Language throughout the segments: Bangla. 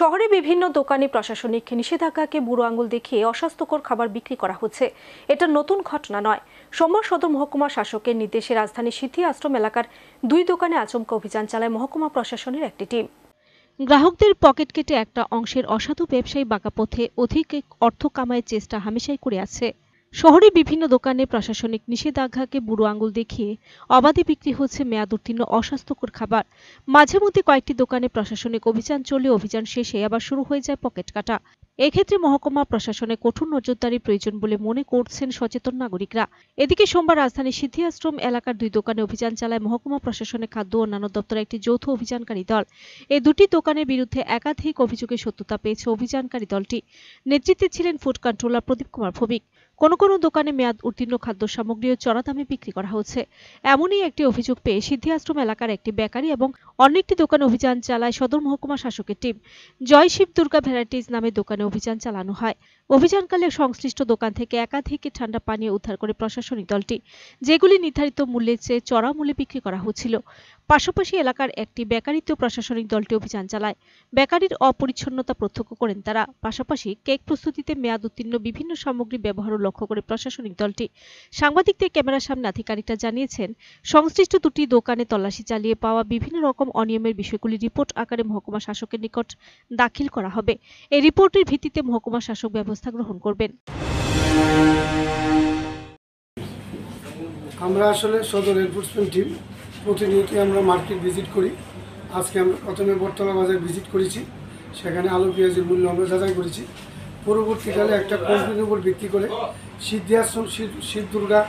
শহরে বিভিন্ন দোকানে প্রশাসনিক নিষেধাজ্ঞাকে বুড়ো আঙুল দেখিয়ে অস্বাস্থ্যকর খাবার বিক্রি করা হচ্ছে। এটা নতুন ঘটনা নয়। সোমবার সদর মহকুমা শাসকের নির্দেশে রাজধানীর সিদ্ধি আশ্রম এলাকার 2 দোকানে আচমকা অভিযান চালায় মহকুমা প্রশাসনের একটি টিম। গ্রাহকদের পকেট কেটে একটা অংশের অসাধু ব্যবসায়ী বাঁকা পথে অধিক অর্থ কামাইয়ের চেষ্টা হামেশাই করে আছে। শহরে বিভিন্ন দোকানে প্রশাসনিক নিষেধাজ্ঞাকে বুড়ো আঙুল দেখিয়ে অবাধে বিক্রি হচ্ছে মেয়াদ উত্তীর্ণ অস্বাস্থ্যকর খাবার। মাঝে মধ্যে কয়েকটি দোকানে প্রশাসনিক অভিযান চলে অভিযান শেষে আবার শুরু হয়ে যায় পকেট কাটা। এক্ষেত্রে মহকুমা প্রশাসনের কঠোর নজরদারি প্রয়োজন বলে মনে করছেন সচেতন নাগরিকরা। এদিকে সোমবার রাজধানীর সিদ্ধি আশ্রম এলাকার 2 দোকানে অভিযান চালায় মহকুমা প্রশাসনের খাদ্য ও অন্যান্য দপ্তরের একটি যৌথ অভিযানকারী দল। এই দুটি দোকানের বিরুদ্ধে একাধিক অভিযোগের সত্যতা পেয়েছে অভিযানকারী দলটি। নেতৃত্বে ছিলেন ফুড কন্ট্রোলার প্রদীপ কুমার ভৌমিক। কোনো দোকানে মেয়াদ উত্তীর্ণ খাদ্য সামগ্রীও চড়া দামে বিক্রি করা হচ্ছে। এমনই একটি অভিযোগ পেয়ে সিদ্ধি আশ্রম এলাকার একটি বেকারি এবং অন্য একটি দোকানে অভিযান চালায় সদর মহকুমা শাসকের টিম। জয় শিব দুর্গা ভ্যারাইটিজ নামে দোকানে অভিযান চালানো হয়। অভিযানকালে সংশ্লিষ্ট দোকান থেকে একাধিক ঠান্ডা পানীয় উদ্ধার করে প্রশাসনিক দলটি, যেগুলি নির্ধারিত মূল্যের চেয়ে চড়া মূল্যে বিক্রি করা হচ্ছিল। পাশাপাশি এলাকার একটি বেকারিতেও প্রশাসনিক দলটি অভিযান চালায়। বেকারির অপরিচ্ছন্নতা প্রত্যক্ষ করেন তারা। পাশাপাশি কেক প্রস্তুতিতে মেয়াদ উত্তীর্ণ বিভিন্ন সামগ্রী ব্যবহারও লক্ষ্য করে প্রশাসনিক দলটি। সাংবাদিকদের ক্যামেরার সামনে আধিকারিকরা জানিয়েছেন, সংশ্লিষ্ট দুটি দোকানে তল্লাশি চালিয়ে পাওয়া বিভিন্ন রকম অনিয়মের বিষয়গুলি রিপোর্ট আকারে মহকুমা শাসকের নিকট দাখিল করা হবে। এই রিপোর্টের ভিত্তিতে মহকুমা শাসক ব্যবস্থা গ্রহণ করবেন। আমরা আসলে সদর এনফোর্সমেন্ট টিম প্রতিনিয়ত আমরা মার্কেট ভিজিট করি। আজকে আমরা প্রথমে বটতলা বাজার ভিজিট করেছি, সেখানে আলু পেঁয়াজের মূল্য আমরা যাচাই করেছি। পরবর্তীকালে একটা কমপ্লেনের উপর ভিত্তি করে সিদ্ধি আশ্রম শিব দুর্গা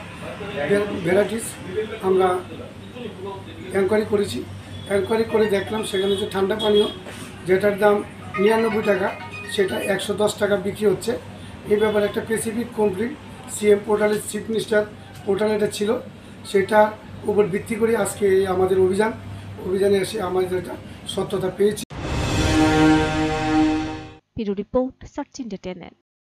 ভ্যারাইটিস আমরা এনকোয়ারি করেছি। এনকোয়ারি করে দেখলাম সেখানে যে ঠান্ডা পানীয় যেটার দাম 99 টাকা, সেটা 110 টাকা বিক্রি হচ্ছে। এই ব্যাপারে একটা স্পেসিফিক কমপ্লেন সিএম পোর্টালের চিফ মিনিস্টার পোর্টালে এটা ছিল, সেটার উপর ভিত্তি করে আজকে আমাদের অভিযানে এসে আমাদের এটা সত্যতা পেয়েছি। Bureau report, search India channel.